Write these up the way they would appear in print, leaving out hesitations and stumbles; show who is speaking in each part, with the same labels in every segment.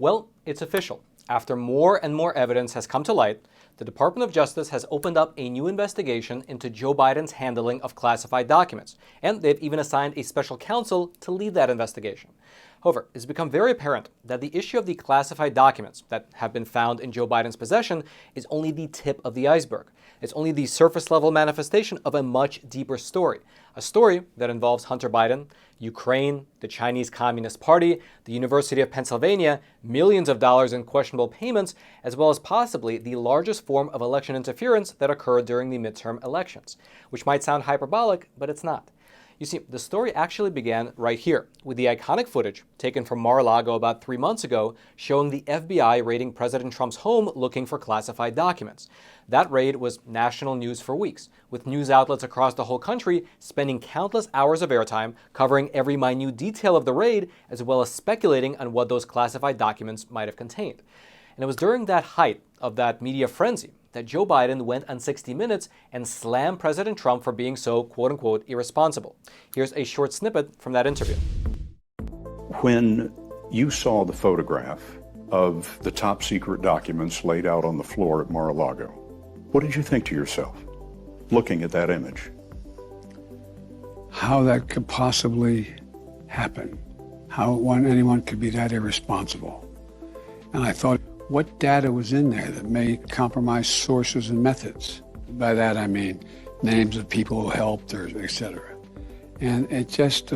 Speaker 1: Well, it's official. After more and more evidence has come to light, the Department of Justice has opened up a new investigation into Joe Biden's handling of classified documents, and they've even assigned a special counsel to lead that investigation. However, it's become very apparent that the issue of the classified documents that have been found in Joe Biden's possession is only the tip of the iceberg. It's only the surface-level manifestation of a much deeper story, a story that involves Hunter Biden, Ukraine, the Chinese Communist Party, the University of Pennsylvania, millions of dollars in questionable payments, as well as possibly the largest form of election interference that occurred during the midterm elections, which might sound hyperbolic, but it's not. You see, the story actually began right here, with the iconic footage taken from Mar-a-Lago about 3 months ago, showing the FBI raiding President Trump's home looking for classified documents. That raid was national news for weeks, with news outlets across the whole country spending countless hours of airtime covering every minute detail of the raid, as well as speculating on what those classified documents might have contained. And it was during that height of that media frenzy that Joe Biden went on 60 Minutes and slammed President Trump for being so, quote-unquote, irresponsible. Here's a short snippet from that interview.
Speaker 2: When you saw the photograph of the top secret documents laid out on the floor at Mar-a-Lago, what did you think to yourself, looking at that image?
Speaker 3: How that could possibly happen, how anyone could be that irresponsible. And I thought, what data was in there that may compromise sources and methods? By that I mean names of people who helped, or et cetera. And it's just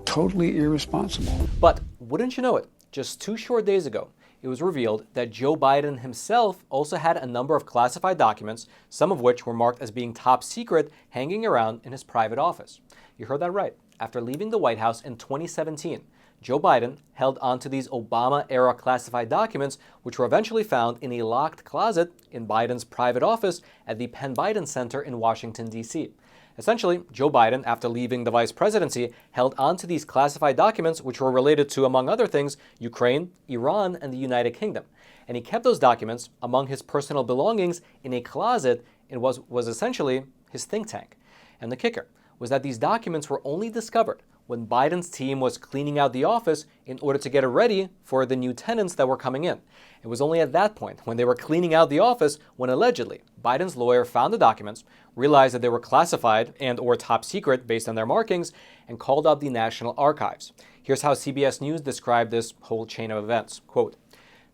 Speaker 3: totally irresponsible.
Speaker 1: But wouldn't you know it, just 2 short days ago, it was revealed that Joe Biden himself also had a number of classified documents, some of which were marked as being top secret, hanging around in his private office. You heard that right. After leaving the White House in 2017, Joe Biden held onto these Obama-era classified documents, which were eventually found in a locked closet in Biden's private office at the Penn-Biden Center in Washington, D.C. Essentially, Joe Biden, after leaving the vice presidency, held onto these classified documents, which were related to, among other things, Ukraine, Iran, and the United Kingdom. And he kept those documents among his personal belongings in a closet in what was essentially his think tank. And the kicker was that these documents were only discovered when Biden's team was cleaning out the office in order to get it ready for the new tenants that were coming in. It was only at that point, when they were cleaning out the office, when allegedly Biden's lawyer found the documents, realized that they were classified and or top secret based on their markings, and called up the National Archives. Here's how CBS News described this whole chain of events. Quote,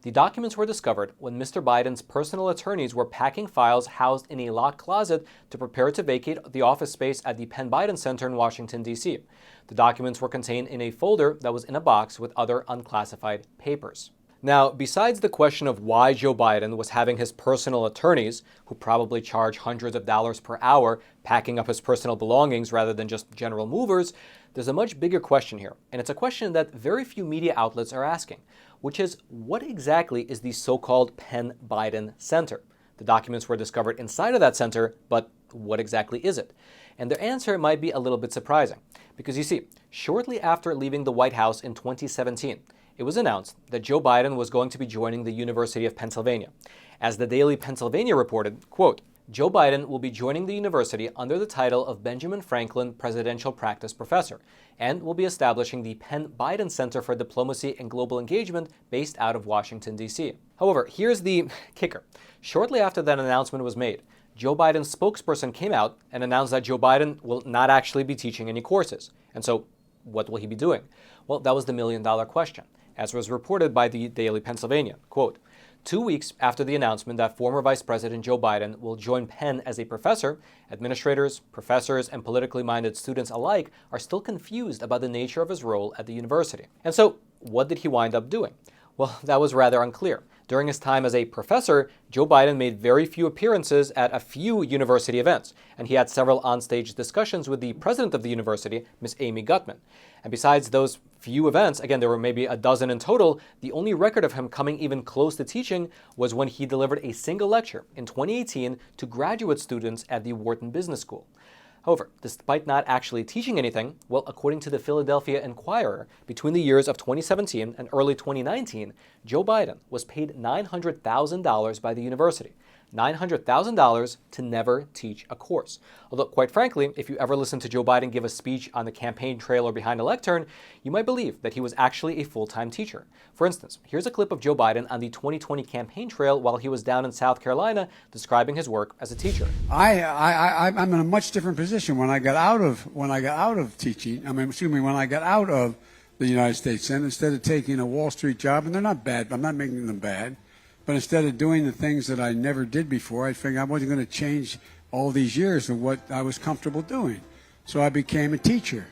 Speaker 1: "The documents were discovered when Mr. Biden's personal attorneys were packing files housed in a locked closet to prepare to vacate the office space at the Penn-Biden Center in Washington, D.C. The documents were contained in a folder that was in a box with other unclassified papers." Now, besides the question of why Joe Biden was having his personal attorneys, who probably charge hundreds of dollars per hour, packing up his personal belongings rather than just general movers, there's a much bigger question here, and it's a question that very few media outlets are asking, which is, what exactly is the so-called Penn-Biden Center? The documents were discovered inside of that center, but what exactly is it? And their answer might be a little bit surprising, because you see, shortly after leaving the White House in 2017, it was announced that Joe Biden was going to be joining the University of Pennsylvania. As the Daily Pennsylvania reported, quote, "Joe Biden will be joining the university under the title of Benjamin Franklin Presidential Practice Professor, and will be establishing the Penn-Biden Center for Diplomacy and Global Engagement based out of Washington, D.C. However, here's the kicker. Shortly after that announcement was made, Joe Biden's spokesperson came out and announced that Joe Biden will not actually be teaching any courses. And so, what will he be doing? Well, that was the million-dollar question, as was reported by the Daily Pennsylvania. Quote, 2 weeks after the announcement that former Vice President Joe Biden will join Penn as a professor, administrators, professors, and politically minded students alike are still confused about the nature of his role at the university. And so, what did he wind up doing? Well, that was rather unclear. During his time as a professor, Joe Biden made very few appearances at a few university events, and he had several onstage discussions with the president of the university, Ms. Amy Gutmann. And besides those few events, again, there were maybe a dozen in total, the only record of him coming even close to teaching was when he delivered a single lecture in 2018 to graduate students at the Wharton Business School. However, despite not actually teaching anything, well, according to the Philadelphia Inquirer, between the years of 2017 and early 2019, Joe Biden was paid $900,000 by the university. $900,000 to never teach a course. Although, quite frankly, if you ever listen to Joe Biden give a speech on the campaign trail or behind a lectern, you might believe that he was actually a full-time teacher. For instance, here's a clip of Joe Biden on the 2020 campaign trail while he was down in South Carolina describing his work as a teacher.
Speaker 3: I'm in a much different position when I got out of teaching. When I got out of the United States Senate, instead of taking a Wall Street job, and they're not bad, I'm not making them bad, but instead of doing the things that I never did before, I figured I wasn't going to change all these years of what I was comfortable doing. So I became a teacher.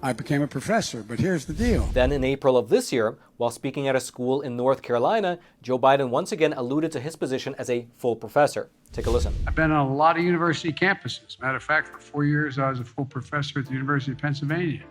Speaker 3: I became a professor, but here's the deal.
Speaker 1: Then in April of this year, while speaking at a school in North Carolina, Joe Biden once again alluded to his position as a full professor. Take a listen.
Speaker 3: I've been on a lot of university campuses. Matter of fact, for 4 years, I was a full professor at the University of Pennsylvania.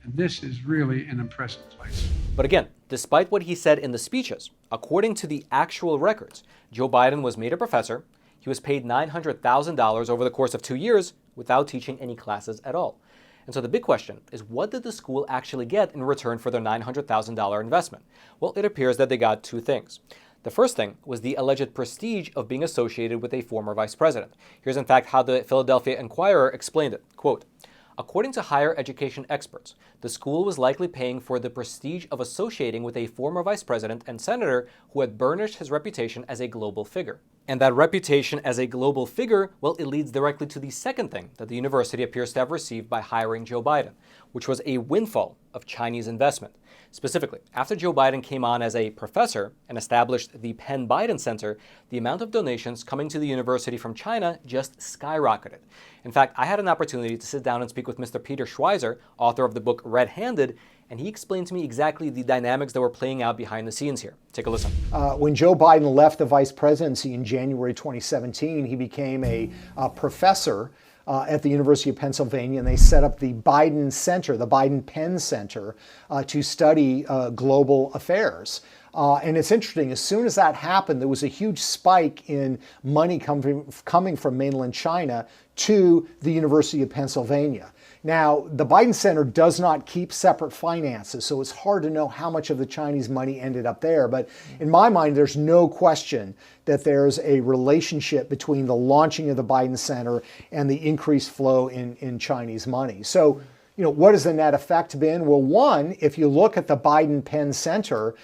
Speaker 3: And this is really an impressive place.
Speaker 1: But again, despite what he said in the speeches, according to the actual records, Joe Biden was made a professor. He was paid $900,000 over the course of 2 years without teaching any classes at all. And so the big question is, what did the school actually get in return for their $900,000 investment? Well, it appears that they got two things. The first thing was the alleged prestige of being associated with a former vice president. Here's in fact how the Philadelphia Inquirer explained it. Quote, according to higher education experts, the school was likely paying for the prestige of associating with a former vice president and senator who had burnished his reputation as a global figure. And that reputation as a global figure, well, it leads directly to the second thing that the university appears to have received by hiring Joe Biden, which was a windfall of Chinese investment. Specifically, after Joe Biden came on as a professor and established the Penn-Biden Center, the amount of donations coming to the university from China just skyrocketed. In fact, I had an opportunity to sit down and speak with Mr. Peter Schweizer, author of the book Red-Handed, and he explained to me exactly the dynamics that were playing out behind the scenes here. Take a listen.
Speaker 4: When Joe Biden left the vice presidency in January 2017, he became a professor at the University of Pennsylvania, and they set up the Biden Center, the Biden Penn Center, to study global affairs. And it's interesting, as soon as that happened, there was a huge spike in money coming from mainland China to the University of Pennsylvania. Now, the Biden Center does not keep separate finances, so it's hard to know how much of the Chinese money ended up there. But in my mind, there's no question that there's a relationship between the launching of the Biden Center and the increased flow in Chinese money. So, what has the net effect been? Well, one, if you look at the Biden Penn Center,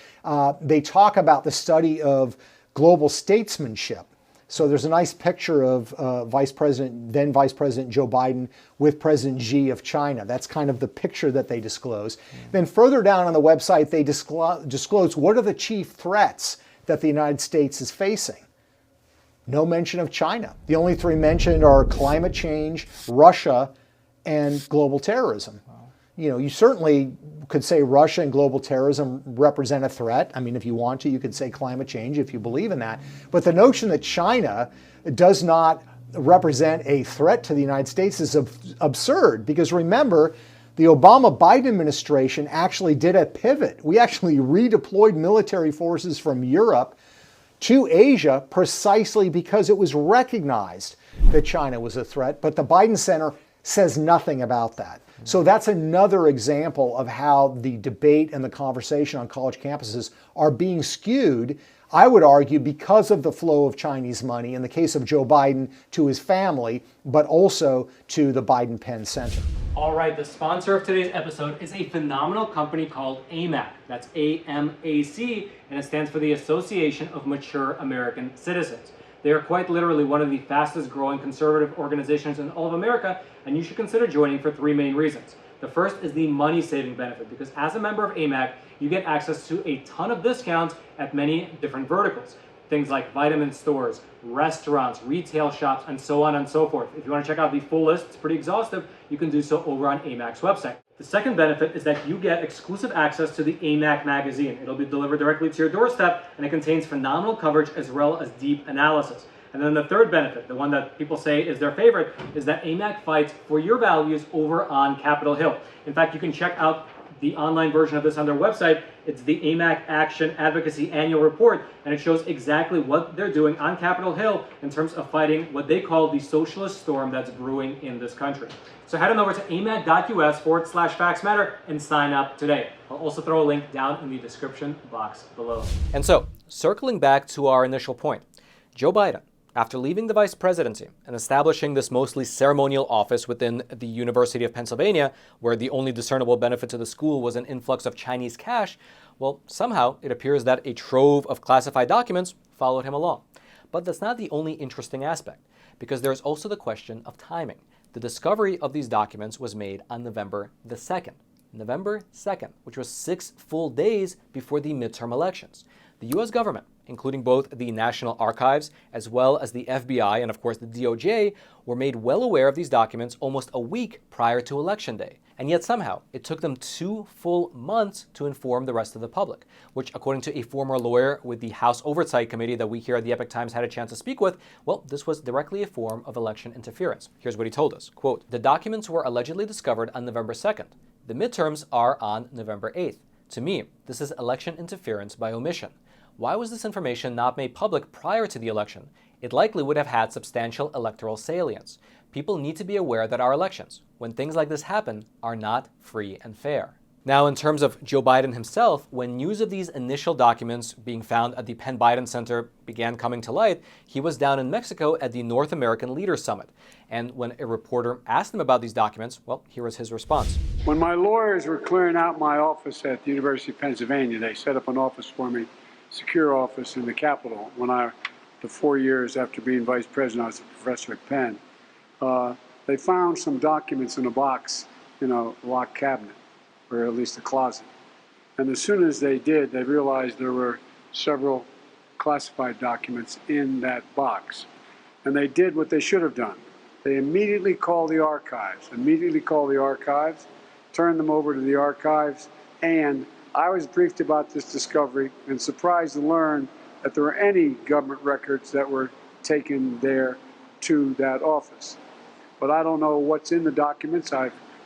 Speaker 4: they talk about the study of global statesmanship. So there's a nice picture of then Vice President Joe Biden with President Xi of China. That's kind of the picture that they disclose. Then further down on the website, they disclose what are the chief threats that the United States is facing. No mention of China. The only three mentioned are climate change, Russia, and global terrorism. You certainly could say Russia and global terrorism represent a threat. I mean, if you want to, you could say climate change if you believe in that. But the notion that China does not represent a threat to the United States is absurd, because remember, the Obama-Biden administration actually did a pivot. We actually redeployed military forces from Europe to Asia precisely because it was recognized that China was a threat, but the Biden Center says nothing about that. So that's another example of how the debate and the conversation on college campuses are being skewed, I would argue, because of the flow of Chinese money, in the case of Joe Biden, to his family, but also to the Biden Penn Center.
Speaker 1: All right, the sponsor of today's episode is a phenomenal company called AMAC. That's AMAC, and it stands for the Association of Mature American Citizens. They are quite literally one of the fastest growing conservative organizations in all of America, and you should consider joining for three main reasons. The first is the money saving benefit, because as a member of AMAC, you get access to a ton of discounts at many different verticals. Things like vitamin stores, restaurants, retail shops, and so on and so forth. If you want to check out the full list, it's pretty exhaustive, you can do so over on AMAC's website. The second benefit is that you get exclusive access to the AMAC magazine. It'll be delivered directly to your doorstep, and it contains phenomenal coverage as well as deep analysis. And then the third benefit, the one that people say is their favorite, is that AMAC fights for your values over on Capitol Hill. In fact, you can check out the online version of this on their website. It's the AMAC Action Advocacy Annual Report, and it shows exactly what they're doing on Capitol Hill in terms of fighting what they call the socialist storm that's brewing in this country. So head on over to amac.us/factsmatter and sign up today. I'll also throw a link down in the description box below. And so, circling back to our initial point, Joe Biden, after leaving the vice presidency and establishing this mostly ceremonial office within the University of Pennsylvania, where the only discernible benefit to the school was an influx of Chinese cash, well, somehow it appears that a trove of classified documents followed him along. But that's not the only interesting aspect, because there's also the question of timing. The discovery of these documents was made on November the 2nd. November 2nd, which was 6 full days before the midterm elections. The U.S. government, including both the National Archives as well as the FBI and of course the DOJ, were made well aware of these documents almost a week prior to Election Day. And yet somehow it took them 2 full months to inform the rest of the public, which according to a former lawyer with the House Oversight Committee that we here at the Epoch Times had a chance to speak with, well, this was directly a form of election interference. Here's what he told us, quote, "The documents were allegedly discovered on November 2nd. The midterms are on November 8th. To me, this is election interference by omission. Why was this information not made public prior to the election? It likely would have had substantial electoral salience. People need to be aware that our elections, when things like this happen, are not free and fair." Now, in terms of Joe Biden himself, when news of these initial documents being found at the Penn-Biden Center began coming to light, he was down in Mexico at the North American Leaders Summit. And when a reporter asked him about these documents, well, here was his response.
Speaker 3: When my lawyers were clearing out my office at the University of Pennsylvania, they set up an office for me, secure office in the Capitol. The 4 years after being vice president, I was a professor at Penn. They found some documents in a box in a locked cabinet, or at least a closet. And as soon as they did, they realized there were several classified documents in that box. And they did what they should have done. They immediately called the archives, turned them over to the archives, and I was briefed about this discovery and surprised to learn that there were any government records that were taken there to that office. But I don't know what's in the documents.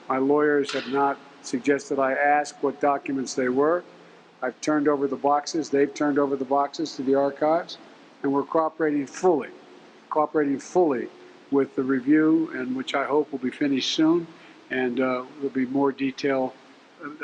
Speaker 3: My lawyers have not suggested I ask what documents they were. I've turned over the boxes. They've turned over the boxes to the archives, and we're cooperating fully with the review, and which I hope will be finished soon, and there'll be more detail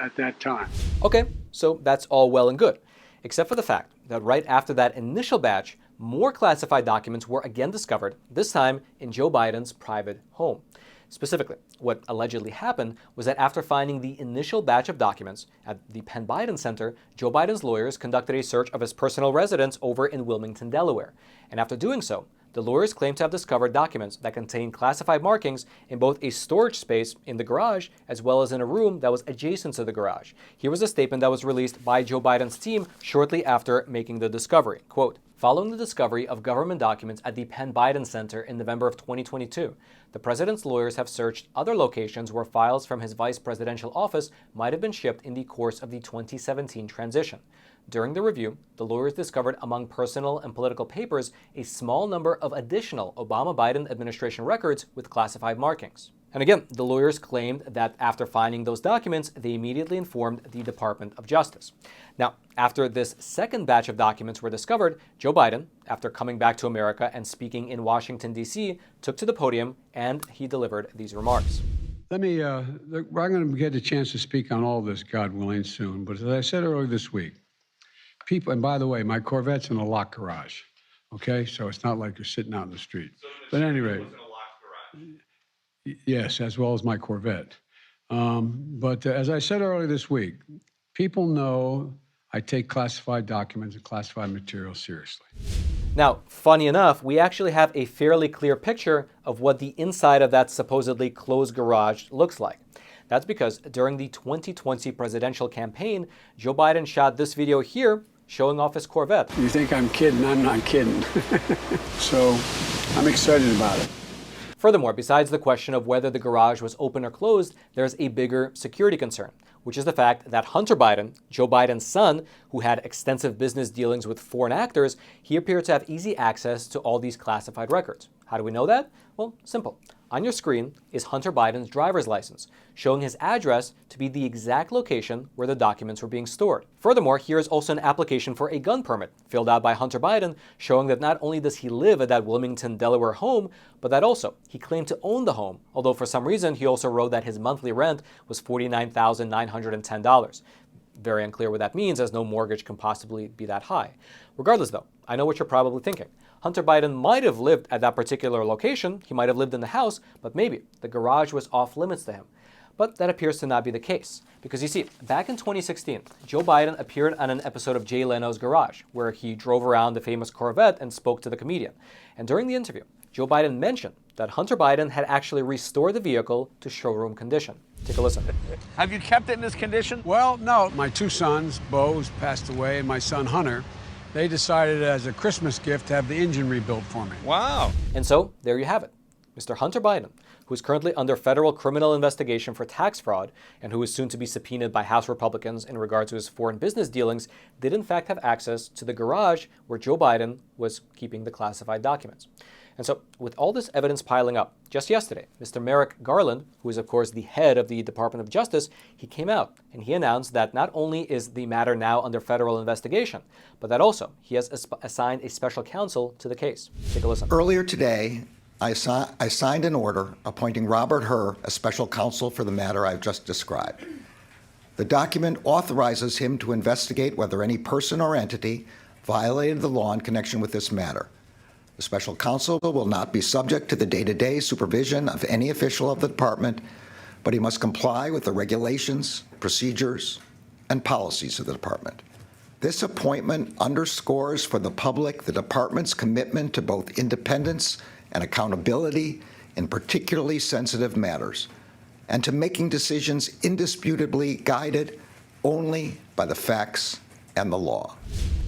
Speaker 3: at that time.
Speaker 1: Okay, so that's all well and good, except for the fact that right after that initial batch, more classified documents were again discovered, this time in Joe Biden's private home. Specifically, what allegedly happened was that after finding the initial batch of documents at the Penn-Biden Center, Joe Biden's lawyers conducted a search of his personal residence over in Wilmington, Delaware. And after doing so, the lawyers claim to have discovered documents that contain classified markings in both a storage space in the garage as well as in a room that was adjacent to the garage. Here was a statement that was released by Joe Biden's team shortly after making the discovery. Quote, "Following the discovery of government documents at the Penn-Biden Center in November of 2022, the president's lawyers have searched other locations where files from his vice presidential office might have been shipped in the course of the 2017 transition. During the review, the lawyers discovered among personal and political papers a small number of additional Obama-Biden administration records with classified markings." And again, the lawyers claimed that after finding those documents, they immediately informed the Department of Justice. Now, after this second batch of documents were discovered, Joe Biden, after coming back to America and speaking in Washington, D.C., took to the podium and he delivered these remarks.
Speaker 3: I'm going to get a chance to speak on all this, God willing, soon. But as I said earlier this week, people, and by the way, my Corvette's in a locked garage, okay? So it's not like you're sitting out in the street. But at any rate, yes, as well as my Corvette. But as I said earlier this week, people know I take classified documents and classified material seriously.
Speaker 1: Now, funny enough, we actually have a fairly clear picture of what the inside of that supposedly closed garage looks like. That's because during the 2020 presidential campaign, Joe Biden shot this video here showing off his Corvette.
Speaker 3: You think I'm kidding? I'm not kidding. So I'm excited about it.
Speaker 1: Furthermore, besides the question of whether the garage was open or closed, there's a bigger security concern, which is the fact that Hunter Biden, Joe Biden's son, who had extensive business dealings with foreign actors, he appeared to have easy access to all these classified records. How do we know that? Well, simple. On your screen is Hunter Biden's driver's license, showing his address to be the exact location where the documents were being stored. Furthermore, here is also an application for a gun permit filled out by Hunter Biden, showing that not only does he live at that Wilmington, Delaware home, but that also he claimed to own the home, although for some reason he also wrote that his monthly rent was $49,910. Very unclear what that means, as no mortgage can possibly be that high. Regardless though, I know what you're probably thinking. Hunter Biden might have lived at that particular location, he might have lived in the house, but maybe the garage was off limits to him. But that appears to not be the case. Because you see, back in 2016, Joe Biden appeared on an episode of Jay Leno's Garage, where he drove around the famous Corvette and spoke to the comedian. And during the interview, Joe Biden mentioned that Hunter Biden had actually restored the vehicle to showroom condition. Take a listen.
Speaker 5: Have you kept it in this condition?
Speaker 3: Well, no. My two sons, Bo's passed away, and my son Hunter, they decided as a Christmas gift to have the engine rebuilt for me.
Speaker 5: Wow.
Speaker 1: And so, there you have it. Mr. Hunter Biden, who is currently under federal criminal investigation for tax fraud and who is soon to be subpoenaed by House Republicans in regard to his foreign business dealings, did in fact have access to the garage where Joe Biden was keeping the classified documents. And so, with all this evidence piling up, just yesterday, Mr. Merrick Garland, who is of course the head of the Department of Justice, he came out and he announced that not only is the matter now under federal investigation, but that also he has assigned a special counsel to the case. Take a listen.
Speaker 6: Earlier today, I signed an order appointing Robert Hur as special counsel for the matter I've just described. The document authorizes him to investigate whether any person or entity violated the law in connection with this matter. The special counsel will not be subject to the day-to-day supervision of any official of the department, but he must comply with the regulations, procedures, and policies of the department. This appointment underscores for the public the department's commitment to both independence and accountability in particularly sensitive matters, and to making decisions indisputably guided only by the facts and the law.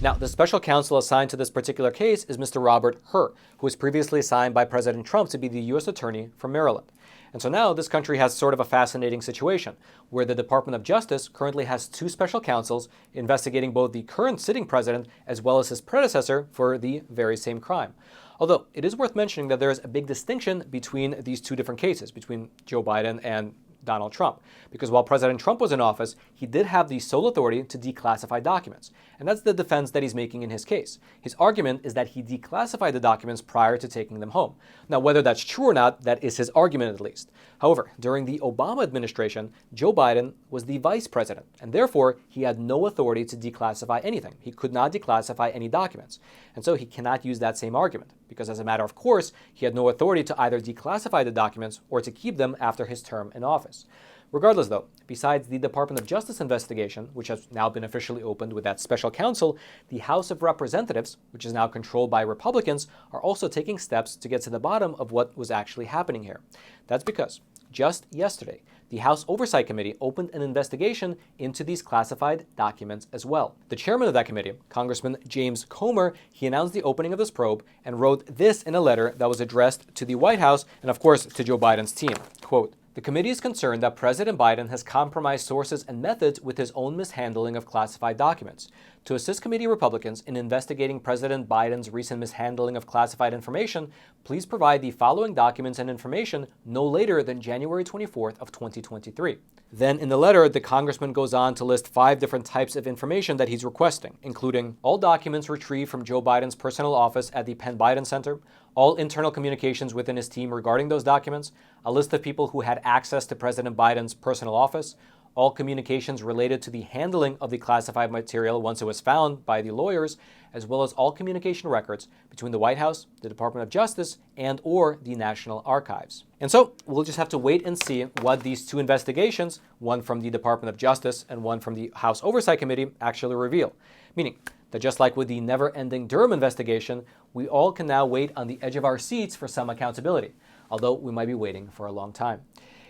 Speaker 1: Now, the special counsel assigned to this particular case is Mr. Robert Hur, who was previously assigned by President Trump to be the U.S. Attorney for Maryland. And so now this country has sort of a fascinating situation where the Department of Justice currently has two special counsels investigating both the current sitting president as well as his predecessor for the very same crime. Although it is worth mentioning that there is a big distinction between these two different cases, between Joe Biden and Donald Trump, because while President Trump was in office, he did have the sole authority to declassify documents. And that's the defense that he's making in his case. His argument is that he declassified the documents prior to taking them home. Now, whether that's true or not, that is his argument at least. However, during the Obama administration, Joe Biden was the vice president, and therefore he had no authority to declassify anything. He could not declassify any documents. And so he cannot use that same argument, because as a matter of course, he had no authority to either declassify the documents or to keep them after his term in office. Regardless, though, besides the Department of Justice investigation, which has now been officially opened with that special counsel, the House of Representatives, which is now controlled by Republicans, are also taking steps to get to the bottom of what was actually happening here. That's because just yesterday, the House Oversight Committee opened an investigation into these classified documents as well. The chairman of that committee, Congressman James Comer, he announced the opening of this probe and wrote this in a letter that was addressed to the White House and, of course, to Joe Biden's team. Quote, "The committee is concerned that President Biden has compromised sources and methods with his own mishandling of classified documents. To assist committee Republicans in investigating President Biden's recent mishandling of classified information, please provide the following documents and information no later than January 24th of 2023. Then in the letter, the congressman goes on to list 5 different types of information that he's requesting, including all documents retrieved from Joe Biden's personal office at the Penn-Biden Center, all internal communications within his team regarding those documents, a list of people who had access to President Biden's personal office, all communications related to the handling of the classified material once it was found by the lawyers, as well as all communication records between the White House, the Department of Justice, and or the National Archives." And so we'll just have to wait and see what these two investigations, one from the Department of Justice and one from the House Oversight Committee, actually reveal. Meaning that just like with the never-ending Durham investigation, we all can now wait on the edge of our seats for some accountability, although we might be waiting for a long time.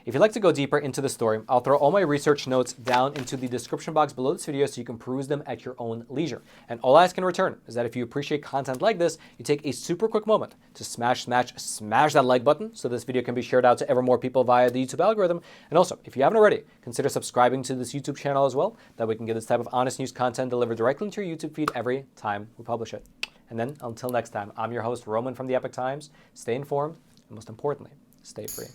Speaker 1: If you'd like to go deeper into the story, I'll throw all my research notes down into the description box below this video so you can peruse them at your own leisure. And all I ask in return is that if you appreciate content like this, you take a super quick moment to smash that like button so this video can be shared out to ever more people via the YouTube algorithm. And also, if you haven't already, consider subscribing to this YouTube channel as well. That we can get this type of honest news content delivered directly into your YouTube feed every time we publish it. And then, until next time, I'm your host, Roman from the Epoch Times. Stay informed, and most importantly, stay free.